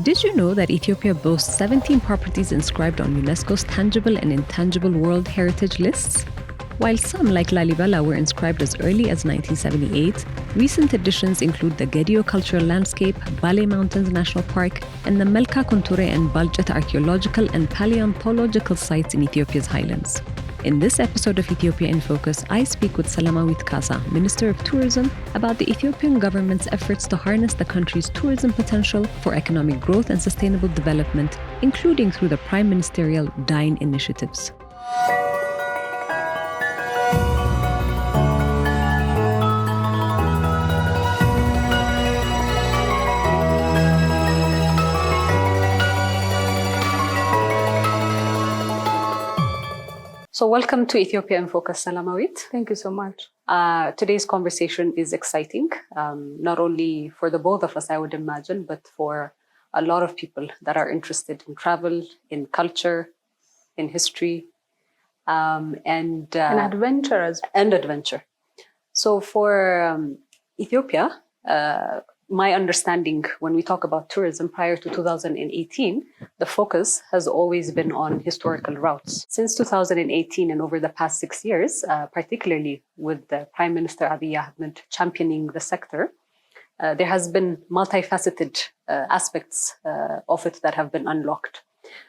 Did you know that Ethiopia boasts 17 properties inscribed on UNESCO's tangible and intangible World Heritage lists? While some, like Lalibela, were inscribed as early as 1978, recent additions include the Gedio Cultural Landscape, Bale Mountains National Park, and the Melka Kunture and Baljet archaeological and paleontological sites in Ethiopia's highlands. In this episode of Ethiopia in Focus, I speak with Selamawit Kassa, Minister of Tourism, about the Ethiopian government's efforts to harness the country's tourism potential for economic growth and sustainable development, including through the Prime Ministerial Dine initiatives. So welcome to Ethiopia in Focus, Selamawit. Thank you so much. Today's conversation is exciting, not only for the both of us, I would imagine, but for a lot of people that are interested in travel, in culture, in history, and adventure as well. And adventure. So for Ethiopia, my understanding when we talk about tourism prior to 2018, the focus has always been on historical routes. Since 2018 and over the past 6 years, particularly with the Prime Minister Abiy Ahmed championing the sector, there has been multifaceted aspects of it that have been unlocked.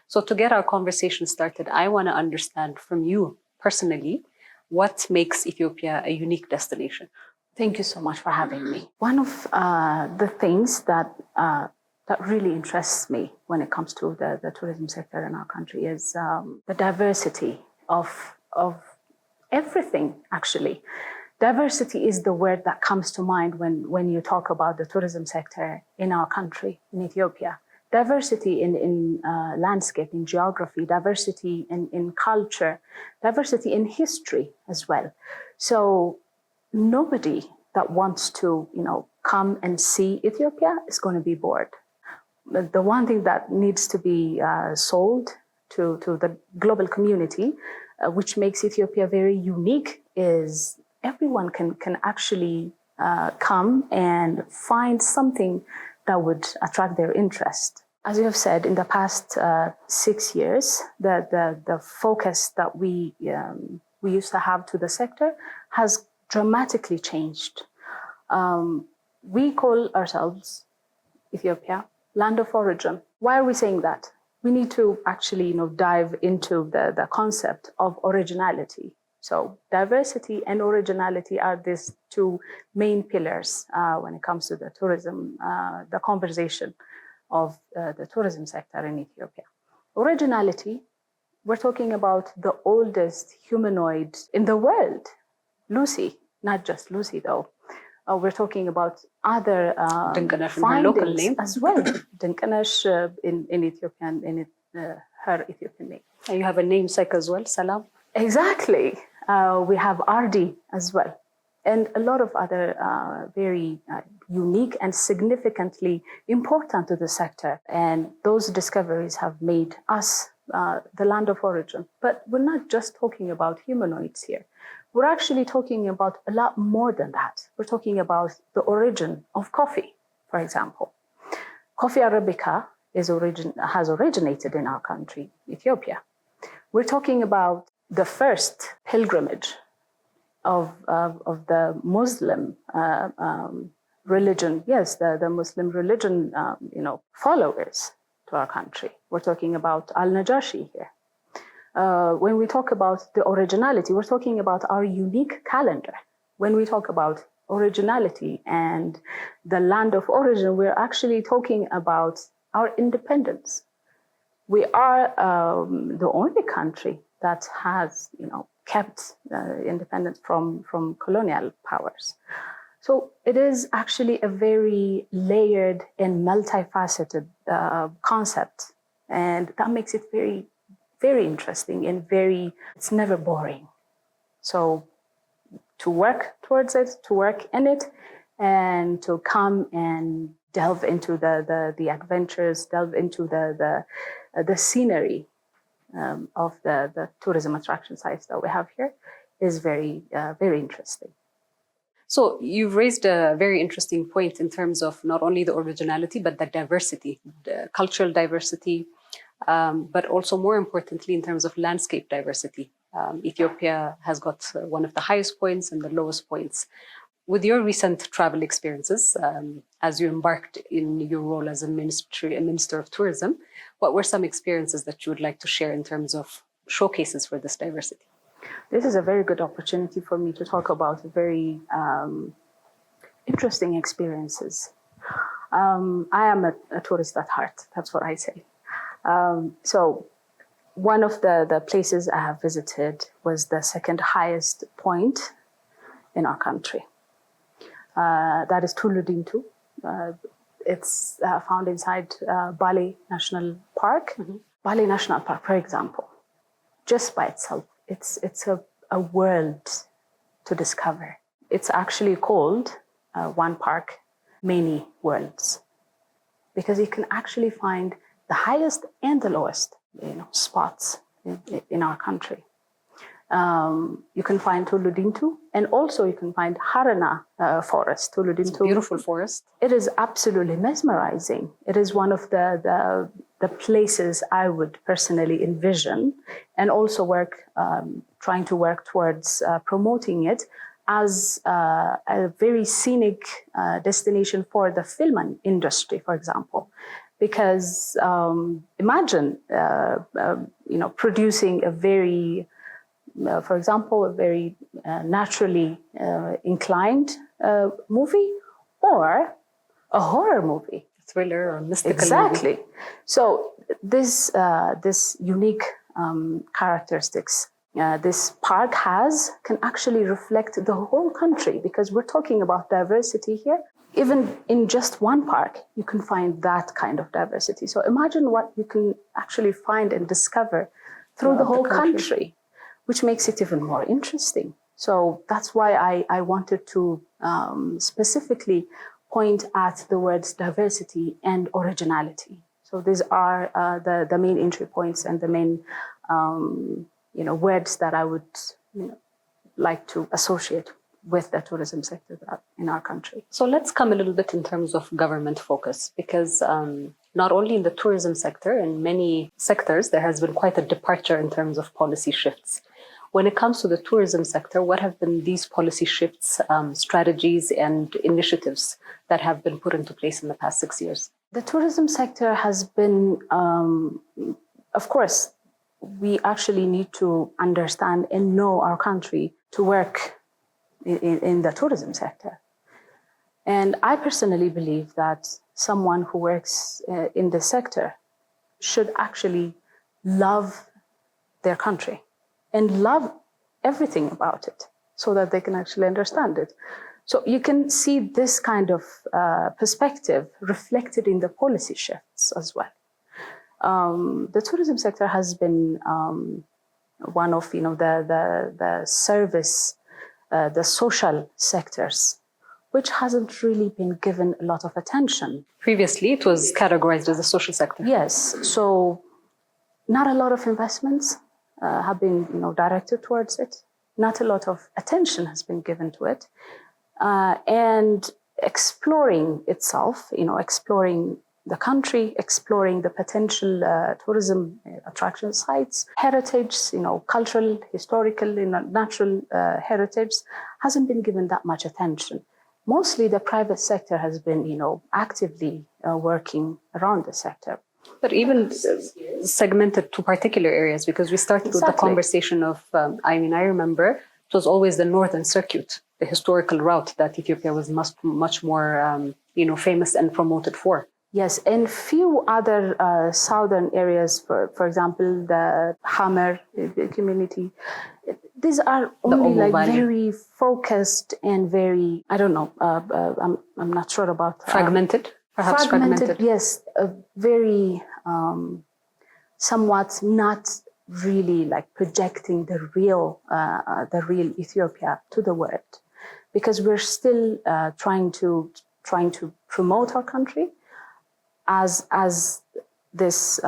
So to get our conversation started, I want to understand from you personally, what makes Ethiopia a unique destination? Thank you so much for having me. One of the things that really interests me when it comes to the tourism sector in our country is the diversity of everything, actually. Diversity is the word that comes to mind when you talk about the tourism sector in our country, in Ethiopia. Diversity in landscape, in geography, diversity in culture, diversity in history as well. So nobody that wants to, come and see Ethiopia is going to be bored. The one thing that needs to be sold to the global community, which makes Ethiopia very unique, is everyone can actually come and find something that would attract their interest. As you have said, in the past 6 years, the focus that we used to have to the sector has dramatically changed. We call ourselves Ethiopia, land of origin. Why are we saying that? We need to actually, dive into the concept of originality. So diversity and originality are these two main pillars when it comes to the tourism, the conversation of the tourism sector in Ethiopia. Originality, we're talking about the oldest humanoid in the world, Lucy, not just Lucy though. We're talking about other findings local name as well. Dinkanesh in Ethiopian, in her Ethiopian name. And you have a namesake as well, Salam? Exactly. We have Ardi as well. And a lot of other very unique and significantly important to the sector. And those discoveries have made us the land of origin. But we're not just talking about humanoids here. We're actually talking about a lot more than that. We're talking about the origin of coffee, for example. Coffee Arabica has originated in our country, Ethiopia. We're talking about the first pilgrimage of the Muslim religion, yes, the Muslim religion, followers to our country. We're talking about Al-Najashi here. When we talk about the originality, we're talking about our unique calendar. When we talk about originality and the land of origin, we're actually talking about our independence. We are the only country that has, kept independence from colonial powers. So it is actually a very layered and multifaceted concept, and that makes it very, very interesting and it's never boring. So to work towards it, to work in it, and to come and delve into the adventures, delve into the scenery of the tourism attraction sites that we have here is very, very interesting. So you've raised a very interesting point in terms of not only the originality, but the diversity, the cultural diversity, but also more importantly, in terms of landscape diversity. Ethiopia has got one of the highest points and the lowest points. With your recent travel experiences, as you embarked in your role as a minister of tourism, what were some experiences that you would like to share in terms of showcases for this diversity? This is a very good opportunity for me to talk about very interesting experiences. I am a tourist at heart, that's what I say. So one of the places I have visited was the second highest point in our country. That is Tuludintu. It's found inside Bali National Park. Mm-hmm. Bali National Park, for example, just by itself, it's a world to discover. It's actually called one park, many worlds, because you can actually find the highest and the lowest, spots in our country. You can find Tuludintu, and also you can find Harana forest. Tuludintu, beautiful forest. It is absolutely mesmerizing. It is one of the places I would personally envision, and also trying to work towards promoting it as a very scenic destination for the film industry, for example. Because imagine, producing a very for example, a very naturally inclined movie or a horror movie. Thriller or mystical exactly. movie. So this unique characteristics this park can actually reflect the whole country, because we're talking about diversity here. Even in just one park, you can find that kind of diversity. So imagine what you can actually find and discover through the whole country, which makes it even more interesting. So that's why I wanted to specifically point at the words diversity and originality. So these are the main entry points and the main words that I would like to associate with the tourism sector in our country. So let's come a little bit in terms of government focus, because not only in the tourism sector, in many sectors, there has been quite a departure in terms of policy shifts. When it comes to the tourism sector, what have been these policy shifts, strategies, and initiatives that have been put into place in the past 6 years? The tourism sector has been, of course, we actually need to understand and know our country to work in the tourism sector. And I personally believe that someone who works in the sector should actually love their country and love everything about it, so that they can actually understand it. So you can see this kind of perspective reflected in the policy shifts as well. The tourism sector has been one of the service, the social sectors, which hasn't really been given a lot of attention. Previously, it was categorized as a social sector. Yes, so not a lot of investments have been directed towards it. Not a lot of attention has been given to it. And exploring itself, exploring the country, exploring the potential tourism attraction sites, heritage, cultural, historical, natural heritage hasn't been given that much attention. Mostly the private sector has been, actively working around the sector. But even segmented to particular areas, because we started with the conversation of, I remember it was always the Northern Circuit, the historical route that Ethiopia was much more, famous and promoted for. Yes, and few other southern areas, for example, the Hammer community. These are only very focused and very, I don't know, I'm not sure about... fragmented? Perhaps fragmented. Yes, very somewhat not really like projecting the real Ethiopia to the world, because we're still trying to promote our country as this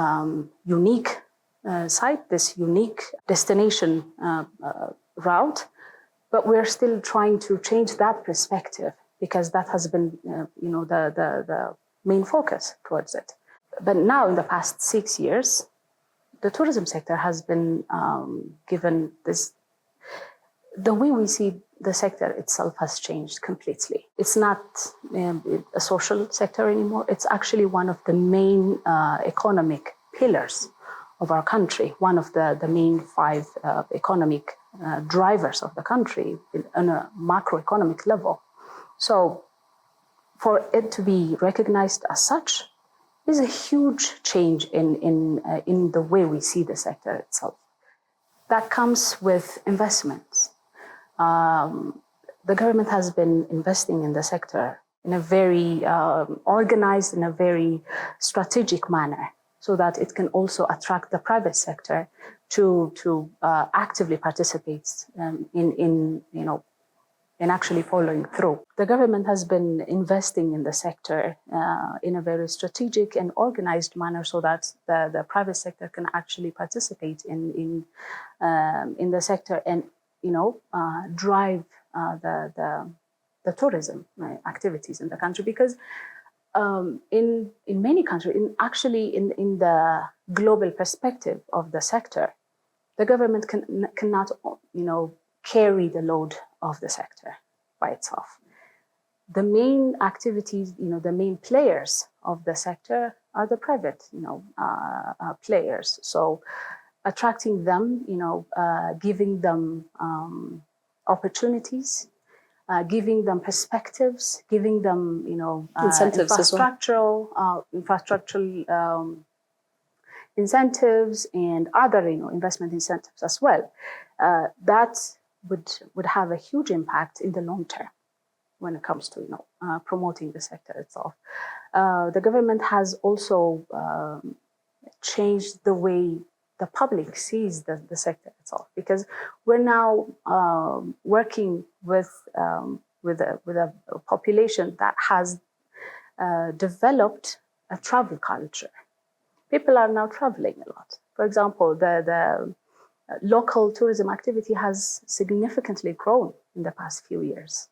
unique site, this unique destination route, But we're still trying to change that perspective because that has been, the main focus towards it. But now in the past 6 years, the tourism sector has been given this, the way we see the sector itself has changed completely. It's not a social sector anymore. It's actually one of the main economic pillars of our country, one of the main 5 economic drivers of the country on a macroeconomic level. So for it to be recognized as such is a huge change in the way we see the sector itself. That comes with investments. The government has been investing in the sector in a very organized, in a very strategic manner, so that it can also attract the private sector to actively participate in actually following through. The government has been investing in the sector in a very strategic and organized manner, so that the private sector can actually participate in the sector and drive the tourism activities in the country. Because in many countries, in the global perspective of the sector, the government cannot carry the load of the sector by itself. The main activities, the main players of the sector are the private, players. So attracting them, giving them opportunities, giving them perspectives, giving them, incentives, infrastructural incentives and other, investment incentives as well. That would have a huge impact in the long term when it comes to, promoting the sector itself. The government has also changed the way the public sees the sector itself, because we're now working with a population that has developed a travel culture. People are now traveling a lot. For example, the local tourism activity has significantly grown in the past few years.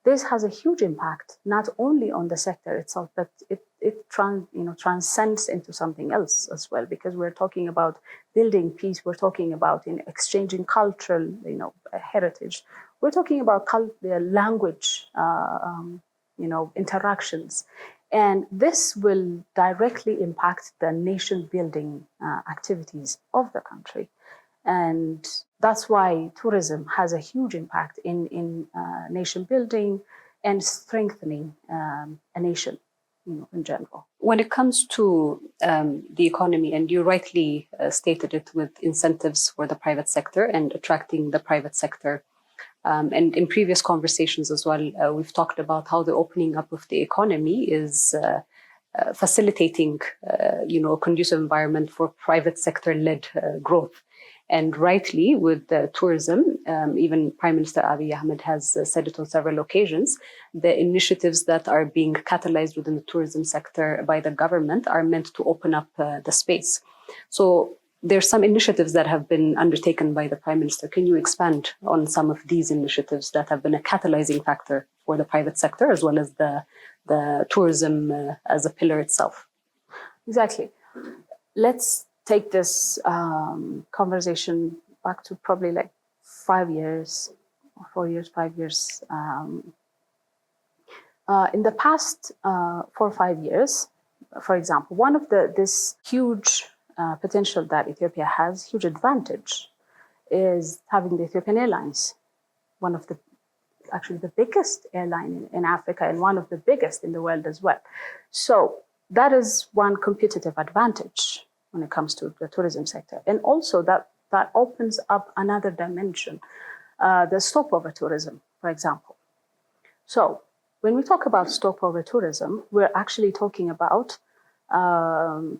This has a huge impact, not only on the sector itself, but it transcends into something else as well, because we're talking about building peace, we're talking about exchanging cultural heritage, we're talking about language interactions. And this will directly impact the nation building activities of the country. And that's why tourism has a huge impact in nation building and strengthening a nation, in general. When it comes to the economy, and you rightly stated it, with incentives for the private sector and attracting the private sector, and in previous conversations as well, we've talked about how the opening up of the economy is facilitating, a conducive environment for private sector-led growth. And rightly, with tourism, even Prime Minister Abiy Ahmed has said it on several occasions, the initiatives that are being catalyzed within the tourism sector by the government are meant to open up the space. So there's some initiatives that have been undertaken by the Prime Minister. Can you expand on some of these initiatives that have been a catalyzing factor for the private sector, as well as the tourism as a pillar itself? Exactly. Let's take this conversation back to probably like 5 years, 4 years, 5 years. In the past 4 or 5 years, for example, one of this huge potential that Ethiopia has, huge advantage, is having the Ethiopian Airlines, one of the biggest airline in Africa and one of the biggest in the world as well. So that is one competitive advantage when it comes to the tourism sector. And also that opens up another dimension, the stopover tourism, for example. So when we talk about stopover tourism, we're actually talking about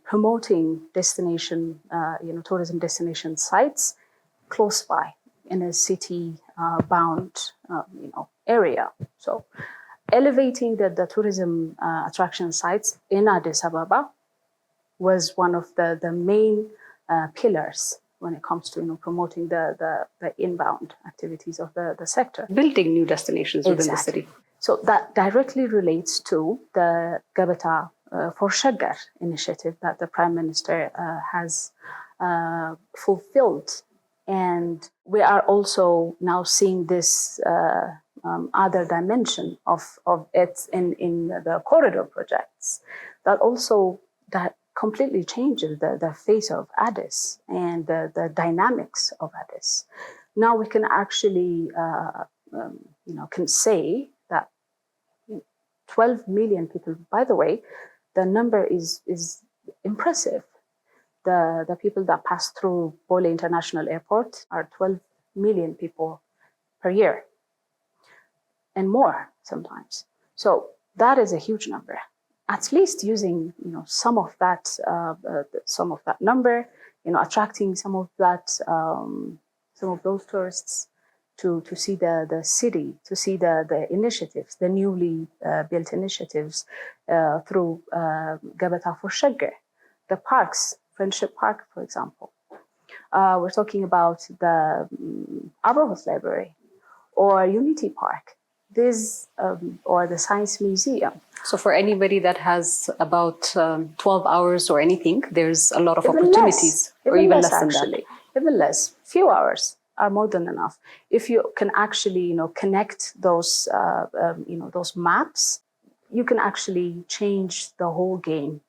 promoting destination, tourism destination sites close by in a city bound, area. So elevating the tourism attraction sites in Addis Ababa was one of the main pillars when it comes to promoting the inbound activities of the sector. Building new destinations within the city. So that directly relates to the Gabata for Shaggar initiative that the Prime Minister has fulfilled. And we are also now seeing this other dimension of it in the corridor projects that also that completely changes the face of Addis and the dynamics of Addis. Now we can actually can say that 12 million people, by the way, the number is impressive. The people that pass through Bole International Airport are 12 million people per year and more sometimes. So that is a huge number. At least using some of that number, attracting some of those tourists to see the city, to see the initiatives, the newly built initiatives through Gabata for Shaggar, the parks, Friendship Park, for example. We're talking about the Abrahos Library or Unity Park, or the Science Museum. So for anybody that has about 12 hours or anything, there's a lot of opportunities, or even less than that. Even less, few hours are more than enough. If you can actually, connect those maps, you can actually change the whole game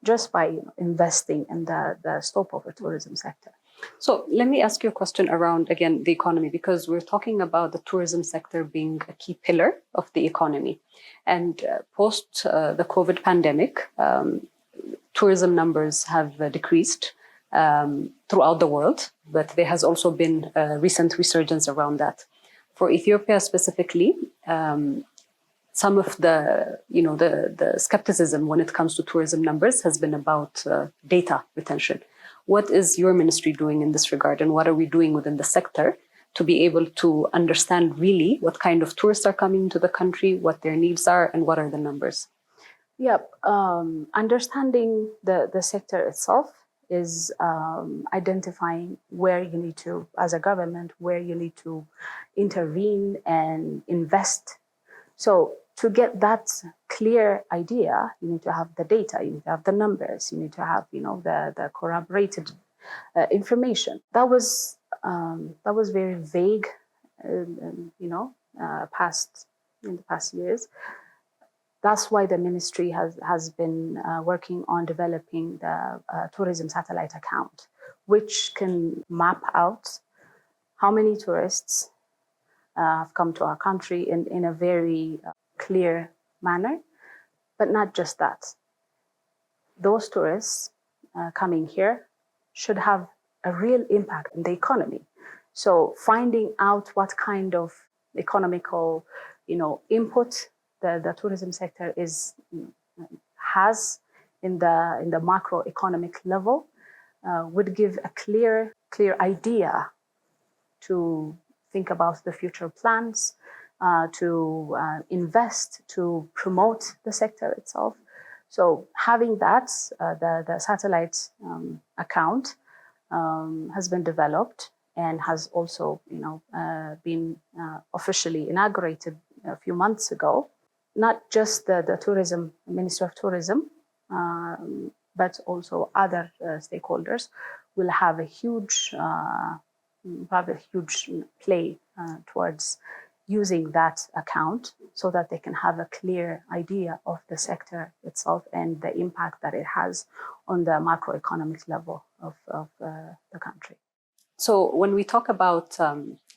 just by investing in the stopover tourism sector. So let me ask you a question around, again, the economy, because we're talking about the tourism sector being a key pillar of the economy. And post the COVID pandemic, tourism numbers have decreased throughout the world, but there has also been a recent resurgence around that. For Ethiopia specifically, some of the skepticism when it comes to tourism numbers has been about data retention. What is your ministry doing in this regard, and what are we doing within the sector to be able to understand really what kind of tourists are coming to the country, what their needs are, and what are the numbers? Yep. Understanding the sector itself is identifying where you need to, as a government, where you need to intervene and invest. So to get that clear idea, you need to have the data, you need to have the numbers, you need to have, the corroborated information. That was very vague, in the past years. That's why the ministry has been working on developing the tourism satellite account, which can map out how many tourists have come to our country in a very clear manner. But not just that. Those tourists coming here should have a real impact on the economy. So finding out what kind of economical, input the tourism sector has in the macroeconomic level would give a clear idea to think about the future plans, to invest, to promote the sector itself. So having that, the satellite account has been developed and has also, been officially inaugurated a few months ago. Not just the tourism, Minister of Tourism, but also other stakeholders will have a huge play towards using that account so that they can have a clear idea of the sector itself and the impact that it has on the macroeconomic level of the country. So when we talk about,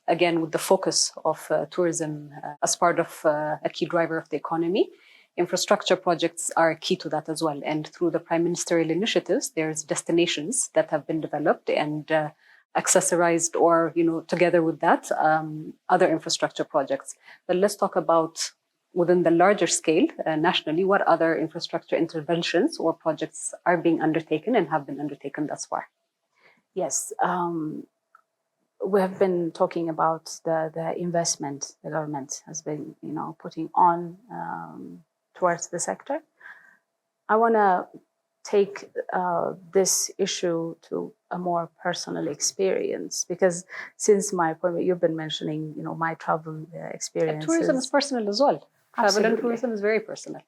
again, with the focus of tourism as part of a key driver of the economy, infrastructure projects are key to that as well. And through the prime ministerial initiatives, there's destinations that have been developed and accessorized, or, together with that, other infrastructure projects. But let's talk about, within the larger scale, nationally, what other infrastructure interventions or projects are being undertaken and have been undertaken thus far? Yes. We have been talking about the investment the government has been, putting on towards the sector. I want to take this issue to a more personal experience, because since my appointment, you've been mentioning, my travel experiences. Tourism is personal as well. Travel Absolutely. and tourism is very personal.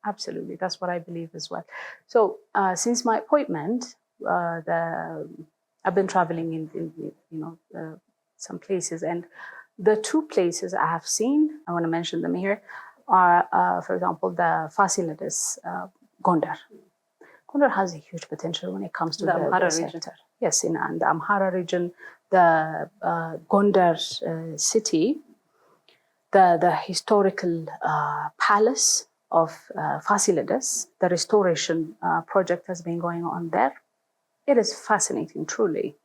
Absolutely, that's what I believe as well. So since my appointment, I've been traveling in some places, and the two places I have seen, I want to mention them here, are, for example, the Fasilides, Gondar. Gondar has a huge potential when it comes to the Amhara region. sector. Yes, in the Amhara region, the Gondar city, the historical palace of Fasilides, the restoration project has been going on there. It is fascinating, truly.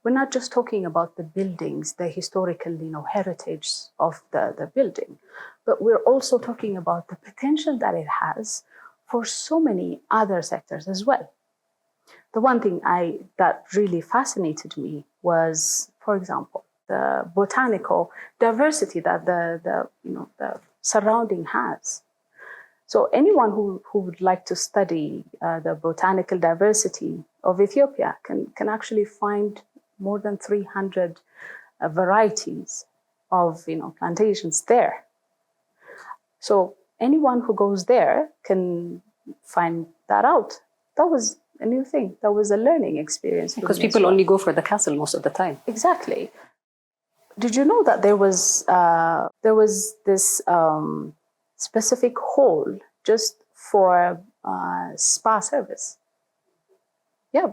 We're not just talking about the buildings, the historical, heritage of the building, but we're also talking about the potential that it has for so many other sectors as well. The one thing that really fascinated me was, for example, the botanical diversity that the surrounding has. So anyone who would like to study the botanical diversity of Ethiopia can actually find more than 300 varieties of plantations there. So anyone who goes there can find that out. That was a new thing. That was a learning experience. Because people only go for the castle most of the time. Exactly. Did you know that there was this specific hall just for spa service? Yeah,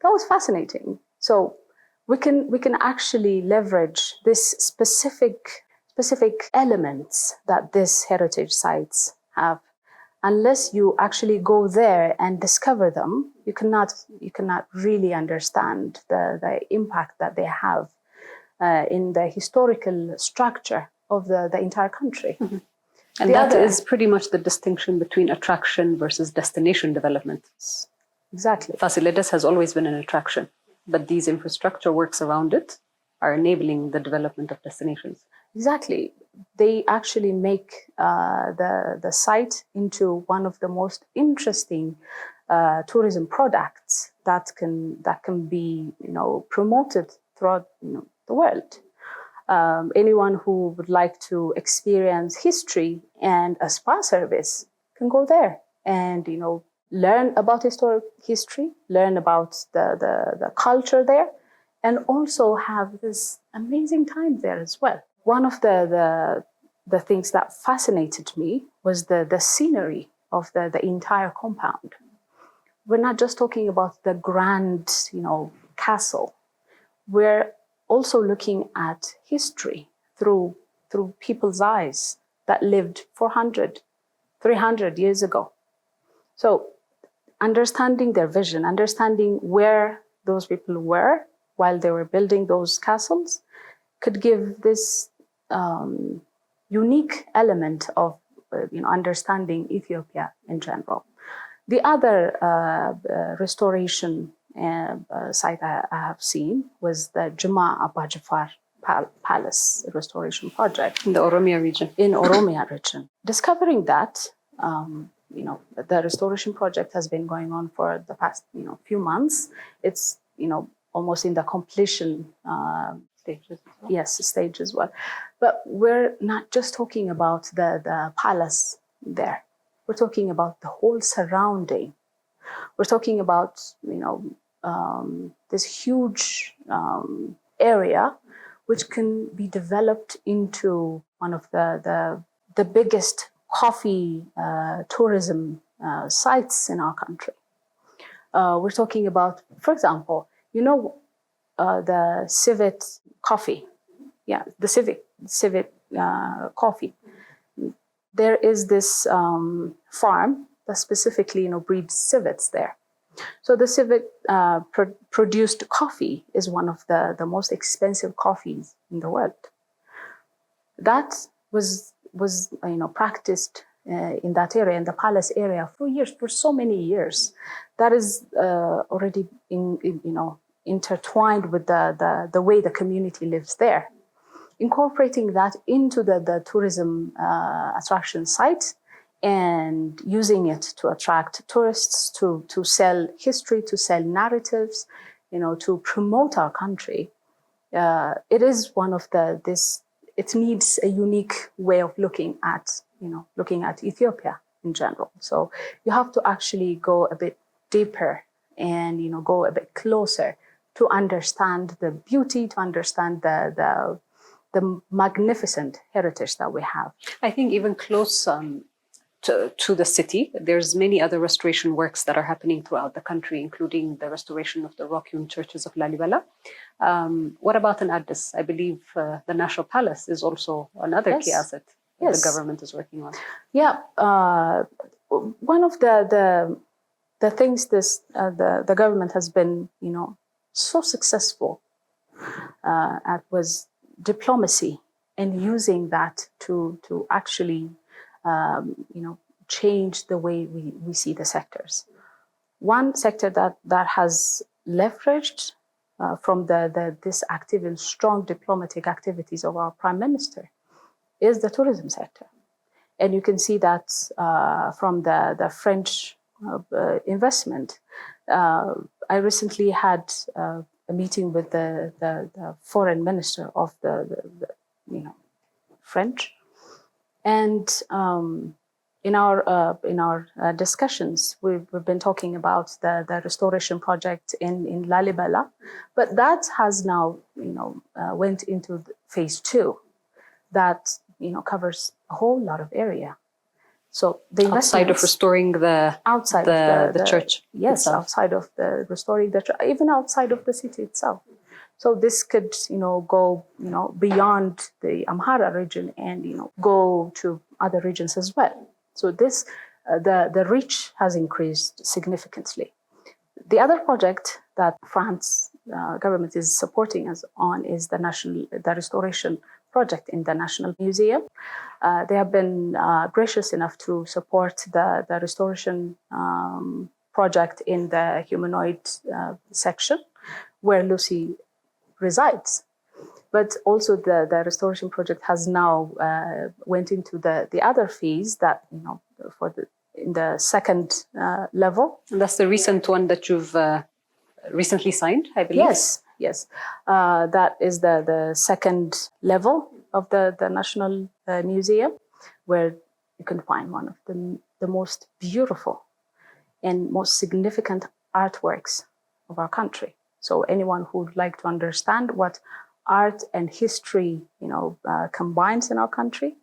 that was fascinating. So we can actually leverage this specific elements that these heritage sites have. Unless you actually go there and discover them, you cannot really understand the impact that they have in the historical structure of the entire country. Mm-hmm. And that is pretty much the distinction between attraction versus destination development. Exactly. Fasilides has always been an attraction, but these infrastructure works around it are enabling the development of destinations. Exactly. They actually make the site into one of the most interesting tourism products that can be promoted throughout the world. Anyone who would like to experience history and a spa service can go there and learn about history, learn about the culture there, and also have this amazing time there as well. One of the things that fascinated me was the scenery of the entire compound. We're not just talking about the grand, castle. We're also looking at history through people's eyes that lived 400, 300 years ago. So understanding their vision, understanding where those people were while they were building those castles could give this unique element of understanding Ethiopia in general. The other restoration site I have seen was the Juma Abba Jafar Palace restoration project in the Oromia region. In Oromia region, discovering that the restoration project has been going on for the past few months. It's almost in the completion stages. Yes, stage as well. But we're not just talking about the palace there. We're talking about the whole surrounding. We're talking about this huge area which can be developed into one of the biggest coffee tourism sites in our country. We're talking about, for example, the civet coffee. Yeah, the civet coffee. There is this farm that specifically breeds civets there. So the civet produced coffee is one of the most expensive coffees in the world. That was practiced in that area, in the palace area, for so many years. That is already intertwined with the way the community lives there. Incorporating that into the tourism attraction site and using it to attract tourists, to sell history, to sell narratives, to promote our country. It is one of it needs a unique way of looking at Ethiopia in general. So you have to actually go a bit deeper and go a bit closer to understand the beauty, to understand the magnificent heritage that we have. I think even close to the city, there's many other restoration works that are happening throughout the country, including the restoration of the rock-hewn churches of Lalibela. What about in Addis? I believe the National Palace is also another key asset that the government is working on. Yeah, one of the things the government has been so successful at was diplomacy, and using that to actually change the way we see the sectors. One sector that has leveraged from this active and strong diplomatic activities of our Prime Minister is the tourism sector. And you can see that from the French investment. I recently had a meeting with the foreign minister of the French, and in our discussions, we've been talking about the restoration project in Lalibela, but that has now went into phase 2, that covers a whole lot of area. So the outside of restoring the church, yes, itself. Outside of the restoring the church, even outside of the city itself. So this could go beyond the Amhara region and go to other regions as well. So this the reach has increased significantly. The other project that France government is supporting us on is the restoration project in the National Museum. They have been gracious enough to support the restoration project in the humanoid section where Lucy resides. But also the restoration project has now went into the other phase that in the second level. And that's the recent one that you've recently signed, I believe. Yes. That is the second level of the National Museum, where you can find one of the most beautiful and most significant artworks of our country. So anyone who would like to understand what art and history, combines in our country,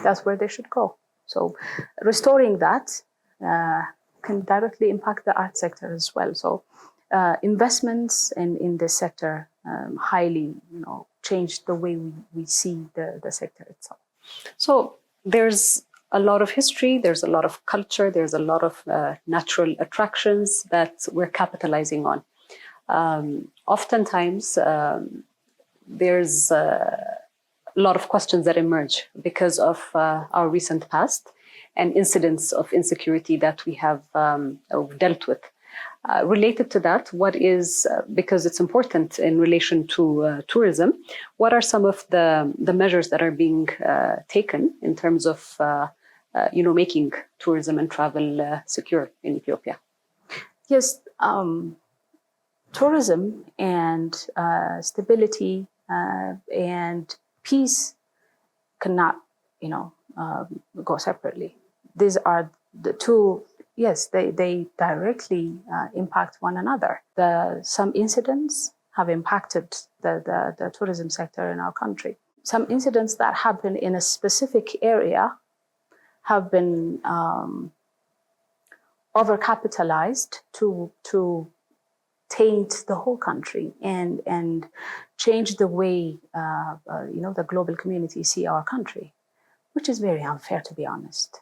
that's where they should go. So restoring that can directly impact the art sector as well. So investments in this sector highly, changed the way we see the sector itself. So there's a lot of history, there's a lot of culture, there's a lot of natural attractions that we're capitalizing on. Oftentimes, there's a lot of questions that emerge because of our recent past and incidents of insecurity that we have dealt with. Related to that, what is, because it's important in relation to tourism, what are some of the measures that are being taken in terms of making tourism and travel secure in Ethiopia? Yes, tourism and stability and peace cannot, go separately. These are the two. Yes, they directly impact one another. Some incidents have impacted the tourism sector in our country. Some incidents that happen in a specific area have been overcapitalized to taint the whole country and change the way the global community see our country, which is very unfair, to be honest.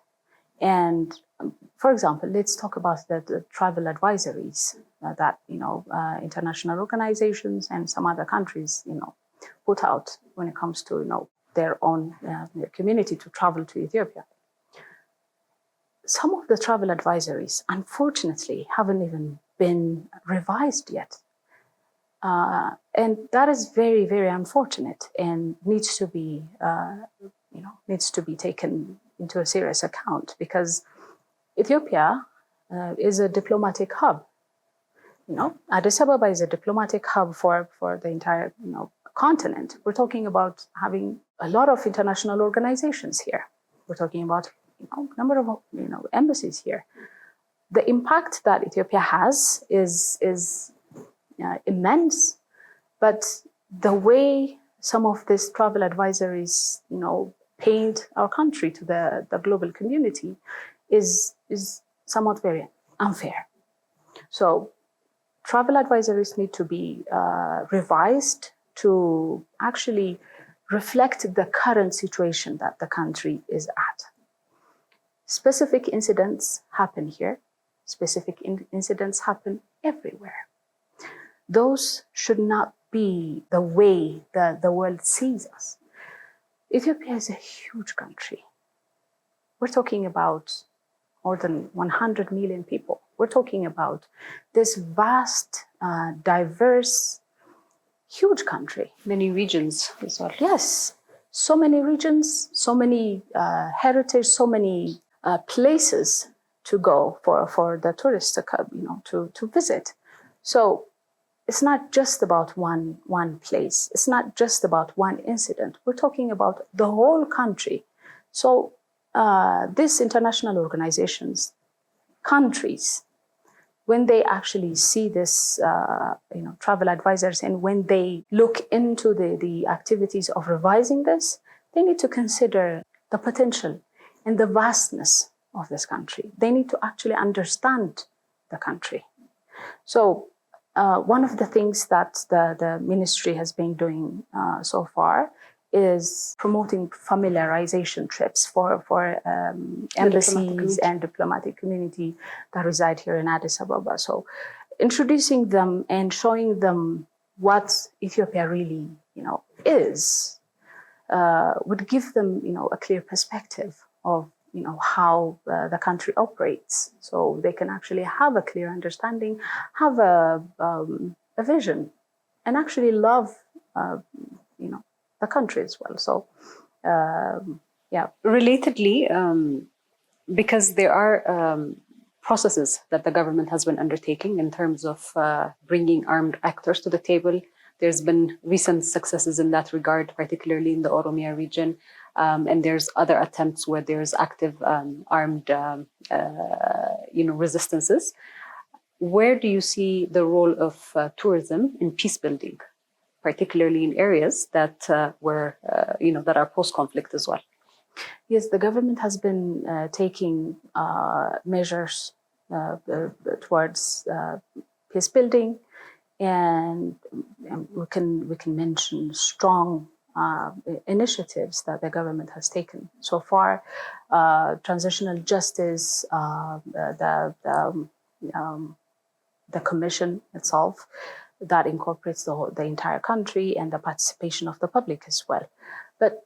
And for example, let's talk about the travel advisories that international organizations and some other countries put out when it comes to their own community to travel to Ethiopia. Some of the travel advisories, unfortunately, haven't even been revised yet, and that is very, very unfortunate and needs to be taken into a serious account, because Ethiopia is a diplomatic hub. Addis Ababa is a diplomatic hub for the entire continent. We're talking about having a lot of international organizations here. We're talking about number of embassies here. The impact that Ethiopia has is immense, but the way some of these travel advisories paint our country to the global community is somewhat very unfair. So travel advisories need to be revised to actually reflect the current situation that the country is at. Specific incidents happen here. Specific incidents happen everywhere. Those should not be the way that the world sees us. Ethiopia is a huge country. We're talking about more than 100 million people. We're talking about this vast, diverse, huge country. Many regions as well. Yes, so many regions, so many heritage, so many places to go for the tourists to come, to visit. So it's not just about one place. It's not just about one incident. We're talking about the whole country. So these international organizations, countries, when they actually see this, travel advisors, and when they look into the activities of revising this, they need to consider the potential and the vastness of this country. They need to actually understand the country. So one of the things that the ministry has been doing so far is promoting familiarization trips for embassies and diplomatic community that reside here in Addis Ababa. So introducing them and showing them what Ethiopia really, is, would give them, a clear perspective of, how the country operates. So they can actually have a clear understanding, have a vision, and actually love, the country as well. So, Relatedly, because there are processes that the government has been undertaking in terms of bringing armed actors to the table. There's been recent successes in that regard, particularly in the Oromia region. And there's other attempts where there's active armed, resistances. Where do you see the role of tourism in peace building, particularly in areas that that are post-conflict as well? Yes, the government has been taking measures towards peace building, and we can mention strong initiatives that the government has taken so far. Transitional justice, the commission itself that incorporates the entire country, and the participation of the public as well. But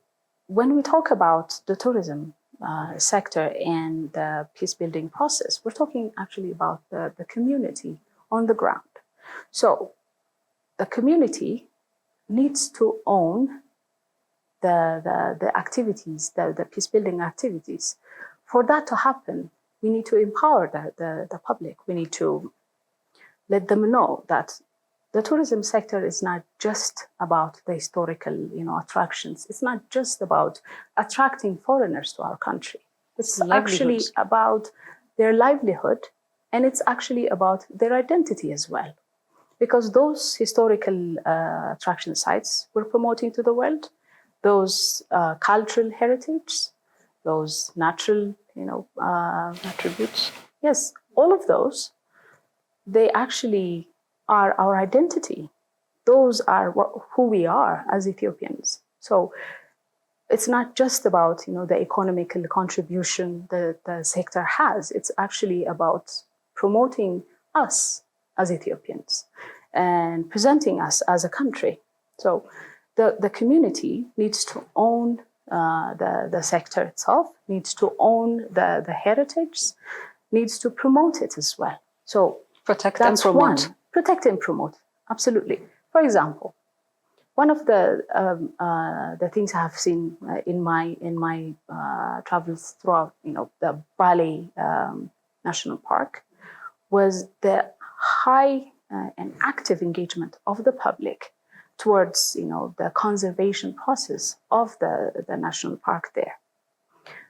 when we talk about the tourism sector and the peace building process, we're talking actually about the community on the ground. So the community needs to own the activities, the peace building activities. For that to happen, we need to empower the public. We need to let them know that the tourism sector is not just about the historical, attractions. It's not just about attracting foreigners to our country. It's actually about their livelihood, and it's actually about their identity as well. Because those historical attraction sites we're promoting to the world, those cultural heritage, those natural, attributes. Yes, all of those, they actually are our identity. Those are who we are as Ethiopians. So it's not just about, the economical contribution the sector has. It's actually about promoting us as Ethiopians and presenting us as a country. So the community needs to own the sector itself, needs to own the heritage, needs to promote it as well. So protect and promote. Protect and promote, absolutely. For example, one of the things I have seen in my travels throughout, the Bali National Park, was the high and active engagement of the public towards, the conservation process of the national park there.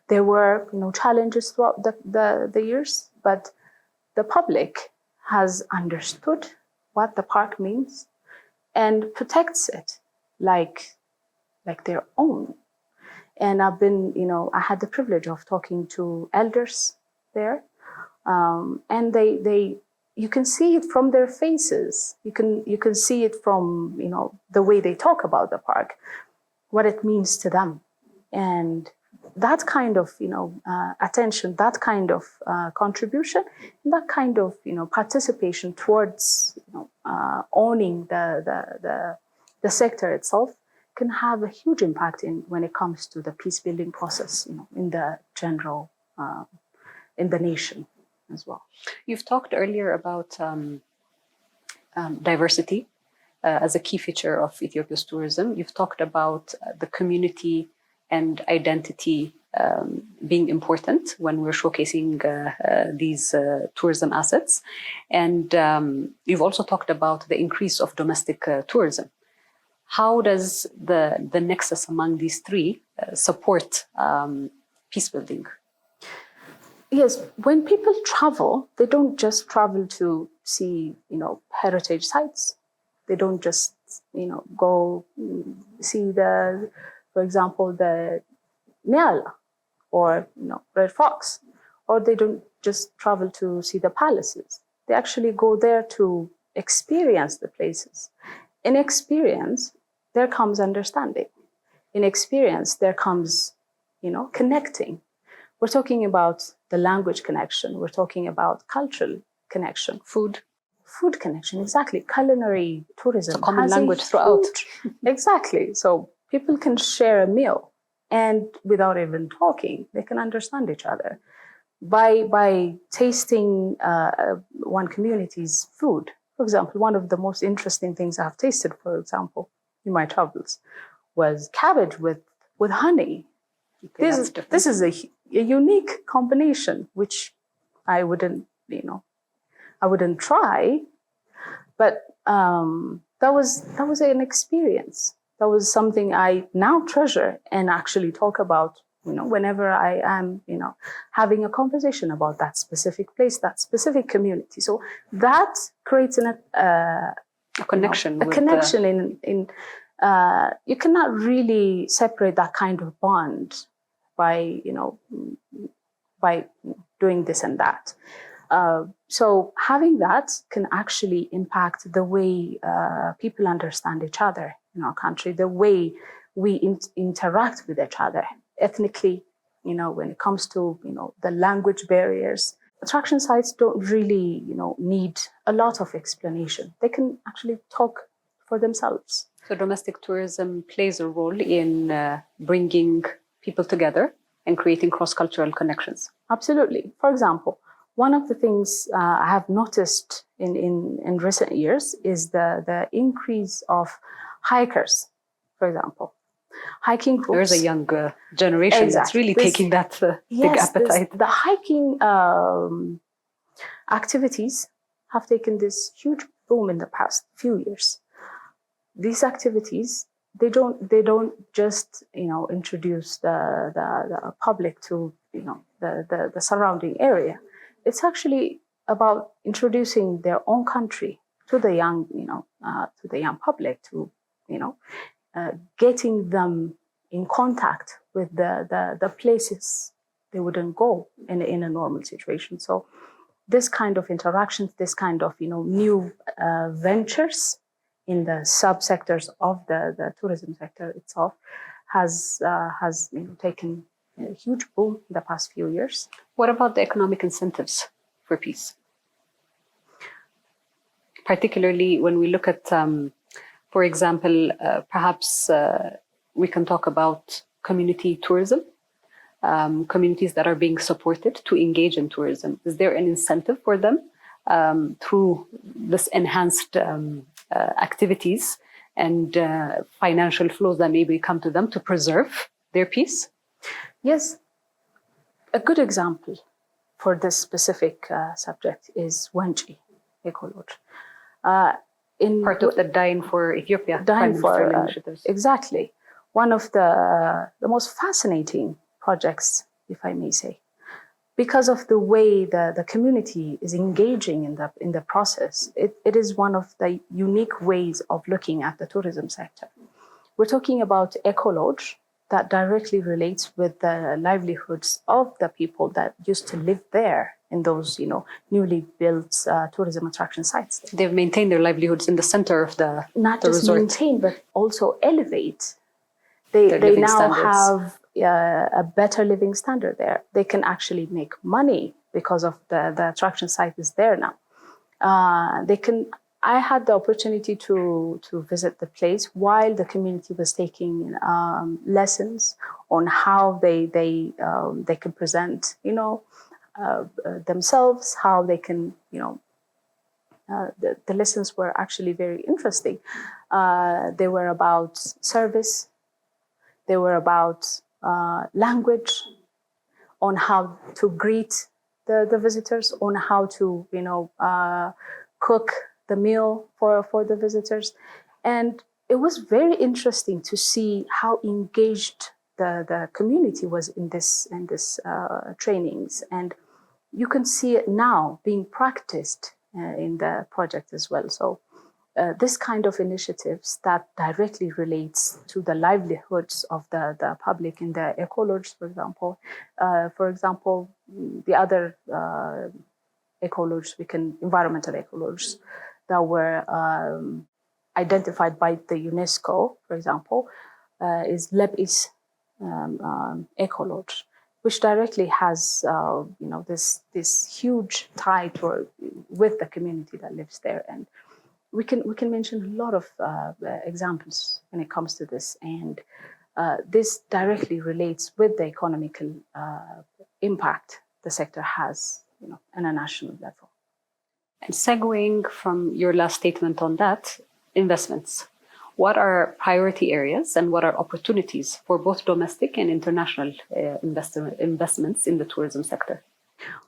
There were, challenges throughout the years, but the public has understood what the park means and protects it like their own. And I've been, I had the privilege of talking to elders there, and they you can see it from their faces. You can see it from, the way they talk about the park, what it means to them. And that kind of, attention, that kind of contribution, that kind of, participation towards, owning the sector itself can have a huge impact when it comes to the peace building process, in the general, in the nation as well. You've talked earlier about diversity as a key feature of Ethiopia's tourism. You've talked about the community and identity being important when we're showcasing these tourism assets. And you've also talked about the increase of domestic tourism. How does the nexus among these three support peace building? Yes, when people travel, they don't just travel to see, heritage sites. They don't just, go see for example, the Nyala or, Red Fox, or they don't just travel to see the palaces. They actually go there to experience the places. In experience, there comes understanding. In experience, there comes, connecting. We're talking about the language connection. We're talking about cultural connection. Food connection, exactly. Culinary tourism. It's a common language throughout. Exactly. So people can share a meal, and without even talking, they can understand each other. By tasting one community's food. For example, one of the most interesting things I've tasted, for example, in my travels, was cabbage with honey. Okay, this is a unique combination, which I wouldn't try, but that was an experience. That was something I now treasure and actually talk about, whenever I am, having a conversation about that specific place, that specific community. So that creates a connection. You cannot really separate that kind of bond by doing this and that. So having that can actually impact the way people understand each other in our country, the way we interact with each other ethnically, when it comes to, the language barriers. Attraction sites don't really, need a lot of explanation. They can actually talk for themselves. So domestic tourism plays a role in bringing people together and creating cross-cultural connections. Absolutely. For example, one of the things I have noticed in recent years is the increase of hikers, for example. Hiking groups. There's a young generation that's really taking that big appetite. The hiking activities have taken this huge boom in the past few years. These activities, they don't just introduce the public to the surrounding area. It's actually about introducing their own country to the young public, to getting them in contact with the places they wouldn't go in a normal situation. So this kind of interactions, this kind of new ventures in the subsectors of the tourism sector itself has taken a huge boom in the past few years. What about the economic incentives for peace? Particularly when we look at, for example, perhaps we can talk about community tourism, communities that are being supported to engage in tourism. Is there an incentive for them through this enhanced activities and financial flows that maybe come to them to preserve their peace? Yes. A good example for this specific subject is Wanchi Eco Lodge. Part of the Dying for Ethiopia Dying for initiatives. Exactly. One of the most fascinating projects, if I may say, because of the way the community is engaging in the process. It is one of the unique ways of looking at the tourism sector. We're talking about Eco Lodge that directly relates with the livelihoods of the people that used to live there in those, newly built tourism attraction sites. They've maintained their livelihoods in the center of the Not the just resort. maintain, but also elevate. They now standards. have a better living standard there. They can actually make money because of the attraction site is there now. I had the opportunity to visit the place while the community was taking lessons on how they can present, themselves, how they can, the lessons were actually very interesting. They were about service. They were about language, on how to greet the visitors, on how to, cook the meal for the visitors. And it was very interesting to see how engaged the community was in this trainings. And you can see it now being practiced in the project as well. So this kind of initiatives that directly relates to the livelihoods of the public in the eco lodges, for example. The other eco lodges, environmental eco lodges that were identified by the UNESCO, for example, is Lebis Eco Lodge, which directly has this huge tie with the community that lives there. And we can mention a lot of examples when it comes to this, and this directly relates with the economical impact the sector has, on a national level. And segueing from your last statement on that, investments. What are priority areas and what are opportunities for both domestic and international investments in the tourism sector?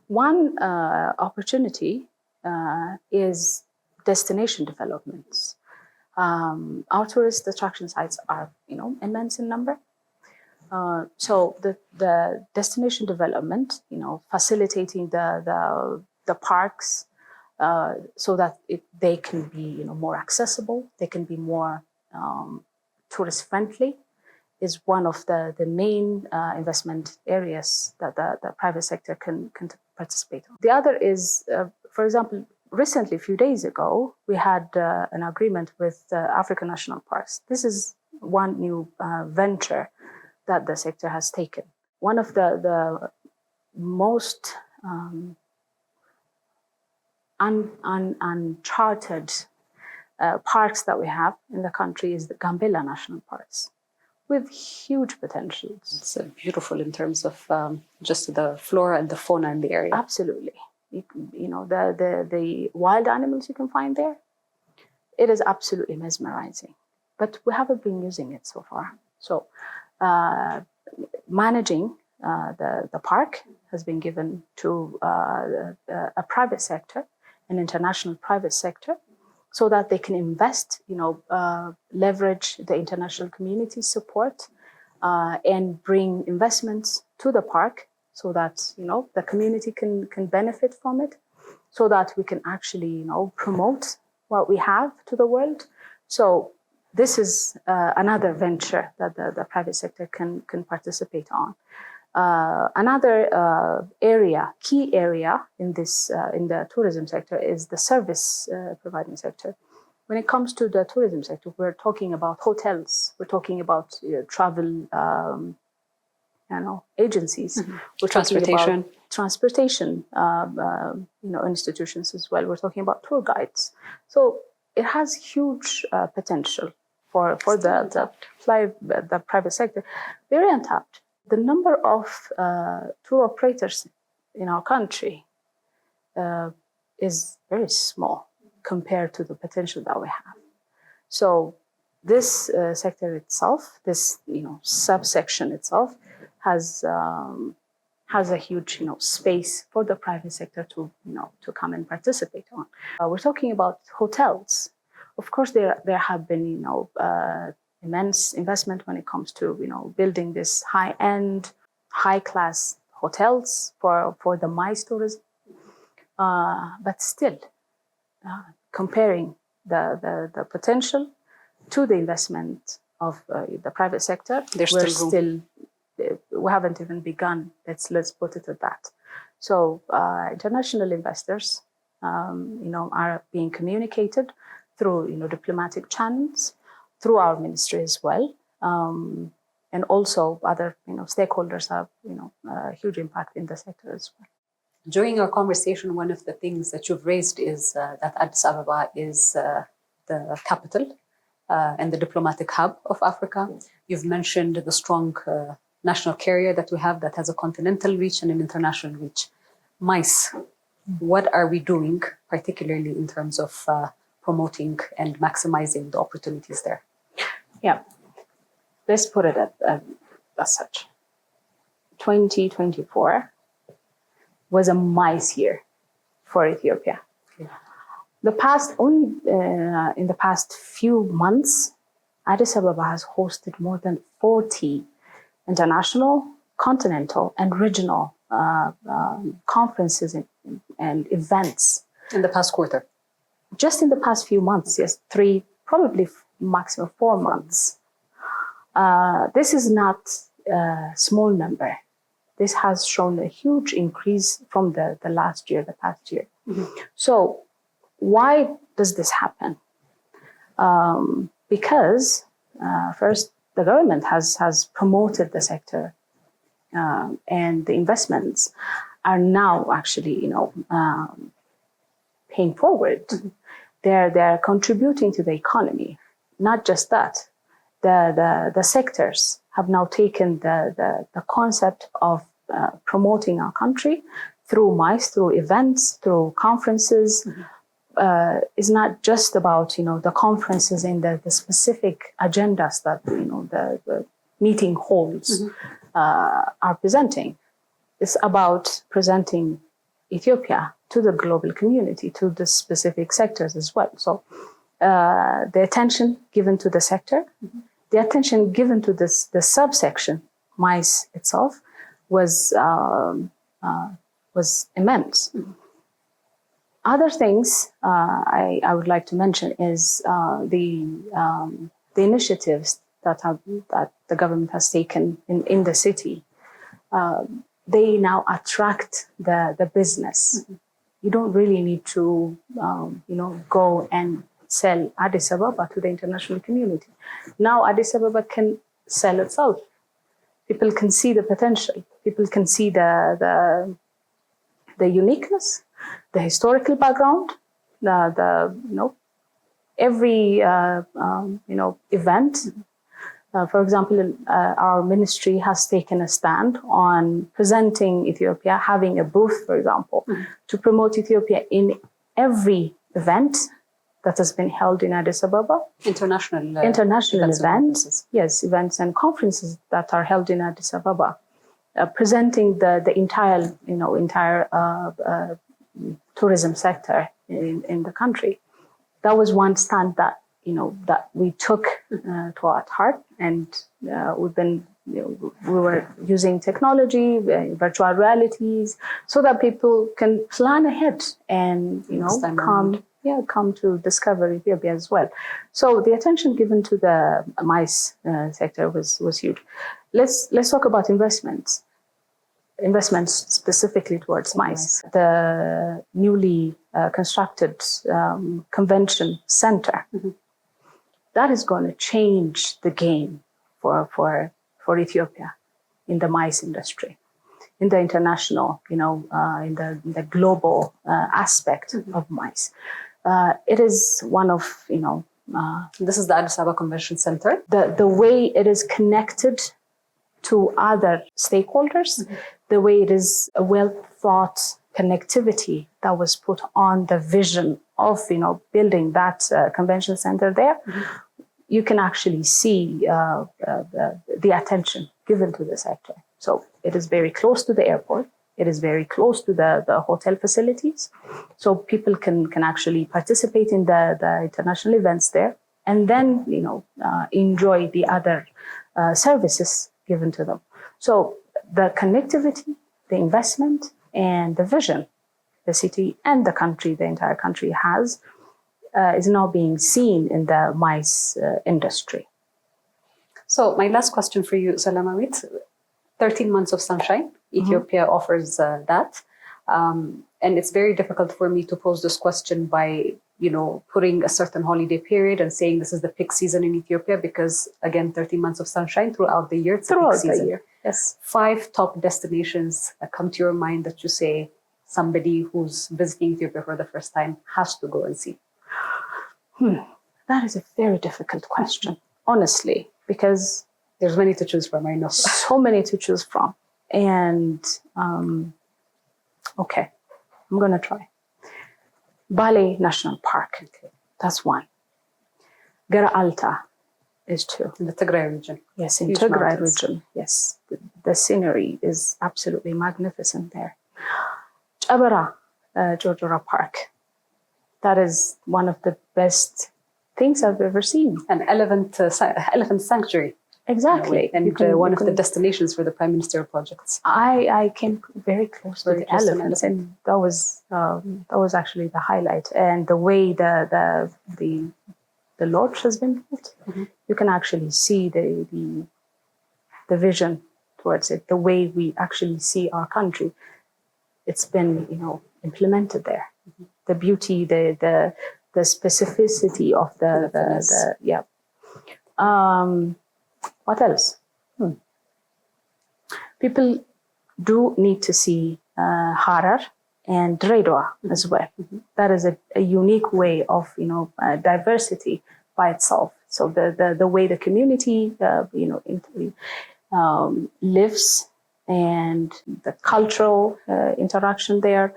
One opportunity is destination developments. Our tourist attraction sites are, immense in number. So the destination development, facilitating the parks so that they can be, more accessible, they can be more tourist friendly, is one of the main investment areas that the private sector can participate on. The other is, for example, recently, a few days ago, we had an agreement with African National Parks. This is one new venture that the sector has taken. One of the most uncharted parks that we have in the country is the Gambela National Parks, with huge potentials. It's beautiful in terms of just the flora and the fauna in the area. Absolutely. The wild animals you can find there, it is absolutely mesmerizing. But we haven't been using it so far. So managing the park has been given to a private sector, an international private sector, so that they can invest, leverage the international community support and bring investments to the park so that, the community can benefit from it, so that we can actually, promote what we have to the world. So this is another venture that the private sector can participate on. Another key area in the tourism sector is the service providing sector. When it comes to the tourism sector, we're talking about hotels, we're talking about travel agencies, Mm-hmm. We're transportation, talking about institutions as well. We're talking about tour guides. So it has huge potential for the private sector, very untapped. The number of tour operators in our country is very small compared to the potential that we have. So this sector itself, this subsection itself, has a huge space for the private sector to come and participate on. We're talking about hotels. Of course, there have been immense investment when it comes to building this high-end, high-class hotels for the MICE tourism. But still, comparing the potential to the investment of the private sector, we haven't even begun. Let's put it at that. So international investors, are being communicated through diplomatic channels, through our ministry as well, and also other stakeholders have a huge impact in the sector as well. During our conversation, one of the things that you've raised is that Addis Ababa is the capital and the diplomatic hub of Africa. You've mentioned the strong national carrier that we have that has a continental reach and an international reach. MICE, what are we doing, particularly in terms of promoting and maximizing the opportunities there? Yeah, let's put it as such. 2024 was a MICE year for Ethiopia. Yeah. In the past few months, Addis Ababa has hosted more than 40 international, continental, and regional conferences and events. In the past quarter? Just in the past few months, yes, 3, probably maximum 4 months. This is not a small number. This has shown a huge increase from the past year. Mm-hmm. So why does this happen? Because first, the government has promoted the sector, and the investments are now actually, paying forward. Mm-hmm. They're contributing to the economy. Not just that, the sectors have now taken the concept of promoting our country through MICE, through events, through conferences. Mm-hmm. Is not just about the conferences and the specific agendas that the meeting halls are presenting. It's about presenting Ethiopia to the global community, to the specific sectors as well. So the attention given to the sector, the attention given to the subsection MICE itself was immense. Mm-hmm. Other things I would like to mention is the initiatives that the government has taken in the city. They now attract the business. Mm-hmm. You don't really need to go and sell Addis Ababa to the international community. Now Addis Ababa can sell itself. People can see the potential. People can see the uniqueness, the historical background, every event. For example, our ministry has taken a stand on presenting Ethiopia, having a booth, for example, to promote Ethiopia in every event that has been held in Addis Ababa. International events, yes, events and conferences that are held in Addis Ababa, presenting the entire tourism sector in the country. That was one stand that we took to our heart, and we were using technology, virtual realities, so that people can plan ahead and come to discover Ethiopia as well. So the attention given to the MICE sector was huge. Let's talk about investments specifically towards MICE. The newly constructed convention center, that is going to change the game for Ethiopia in the MICE industry, in the international, in the global aspect of MICE. It is one of, this is the Addis Ababa Convention Center. The way it is connected to other stakeholders, the way it is a well-thought connectivity that was put on the vision of, building that convention center there, you can actually see the attention given to the sector. So it is very close to the airport. It is very close to the hotel facilities. So people can actually participate in the international events there, and then, enjoy the other services given to them. So the connectivity, the investment, and the vision the city and the country, the entire country has, is now being seen in the MICE industry. So my last question for you, Selamawit, 13 months of sunshine, Ethiopia offers that. And it's very difficult for me to pose this question by, putting a certain holiday period and saying this is the peak season in Ethiopia, because again, 13 months of sunshine throughout the year, it's throughout the peak season. The year, yes. 5 top destinations that come to your mind that you say somebody who's visiting Ethiopia for the first time has to go and see. That is a very difficult question, honestly, because there's many to choose from, I know. So many to choose from. And, okay, I'm going to try. Bali National Park, that's one. Garaalta is 2. In the Tigray region. Yes, in Tigray region, yes. The scenery is absolutely magnificent there. Chabara, Jojora Park. That is one of the best things I've ever seen. An elephant sanctuary. Exactly. And one of the destinations for the Prime Minister projects. I came very close to the elephants, and that was actually the highlight. And the way the lodge has been built, you can actually see the vision towards it, the way we actually see our country. It's been, implemented there. The beauty, the specificity of the what else? People do need to see Harar and Dreda as well. That is a unique way of, diversity by itself. So the way the community, lives, and the cultural interaction there,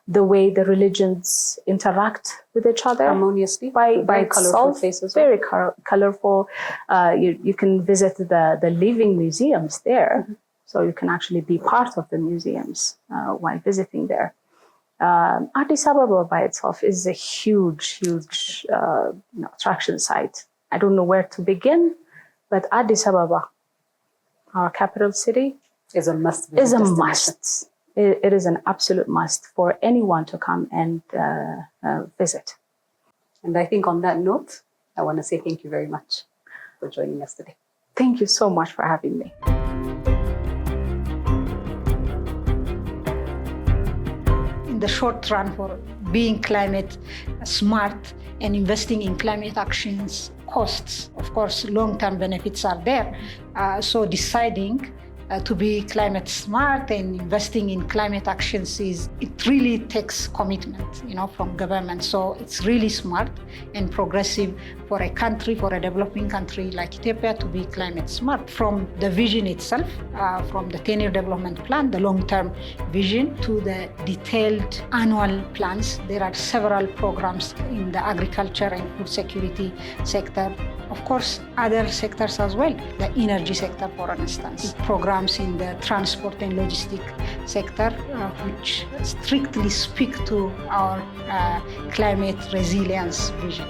the way the religions interact with each other harmoniously by colorful itself, places. Very colorful. You can visit the living museums there, so you can actually be part of the museums while visiting there. Addis Ababa by itself is a huge attraction site. I don't know where to begin, but Addis Ababa, our capital city, is a must. It is an absolute must for anyone to come and visit. And I think on that note, I want to say thank you very much for joining us today. Thank you so much for having me. In the short run, for being climate smart and investing in climate actions, costs, of course, long-term benefits are there. So deciding to be climate smart and investing in climate actions it really takes commitment, from government. So it's really smart and progressive for a country, for a developing country like Ethiopia, to be climate smart. From the vision itself, from the 10-year development plan, the long-term vision, to the detailed annual plans. There are several programs in the agriculture and food security sector. Of course, other sectors as well, the energy sector, for instance, programs in the transport and logistic sector, which strictly speak to our climate resilience vision.